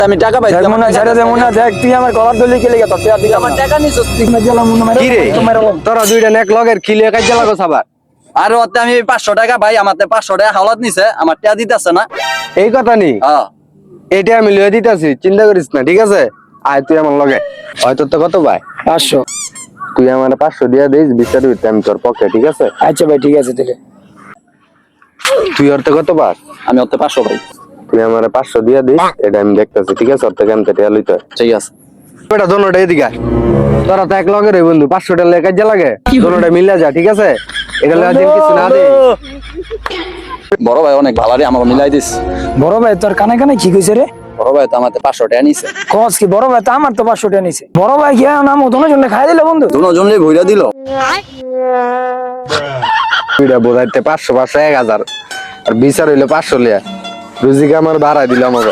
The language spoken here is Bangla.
আমি টাকা পাই দেখ মনে হয় ছেড়ে দে মনে হয়, দেখ তুই আমার গলার দলি কে লেগে তোর তুই আমার টাকা নিছস তুই। কি রে তোরা দুইটা নেক লগের কিলিয়ে কাজে লাগো সাবার। আর ওতে আমি 500 টাকা ভাই, আমাতে 500 টাকা হাওলাত নিছে, আমার টাকা দিতেছে না। এই কথা নি হ্যাঁ এইটা আমি লয়ে দিতেছি, চিন্তা করিস না, ঠিক আছে? আয় তুই আমার লগে। হয়তো তো কত ভাই 500। তুই আমার 500 দিয়া দিস, বিচার হইতে আমি তোর পক্ষে, ঠিক আছে? আচ্ছা ভাই ঠিক আছে তাহলে। তুই ওর তো কত পাস? আমি ওতে 500 ভাই। তুই আমার 500 দিয়া দিস, এটা আমি দেখতেছি, ঠিক আছে? ওর থেকে আমি টেয়া লইতে হয়। ঠিক আছে বেটা দোনোটা এদিকে আয়। তোরা তো এক লগে রে বন্ধু, 500 টাকা লেগে কাজে লাগে, দোনোটা মিলে যা, ঠিক আছে? এটা লয়ে দিন কিছু না দে। বড় ভাই অনেক ভালো রে, আমার মিলাই দিস। বড় ভাই তোর কানে কানে কি কইছে রে? বড় ভাই তো আমাতে 500 টাকা নিছে। কস কি বড় ভাই তো আমার তো 500 টাকা নিছে। বড় ভাই কি নাম ওদনের জন্য খাই দিল বন্ধু? দুজন রে ভইরা দিল। তুইটা বোঝাইতে 500 500 1000 আর বিচার হইলো 500 লিয়া। রুজিকে আমার ভাড়া দিল আমাকে।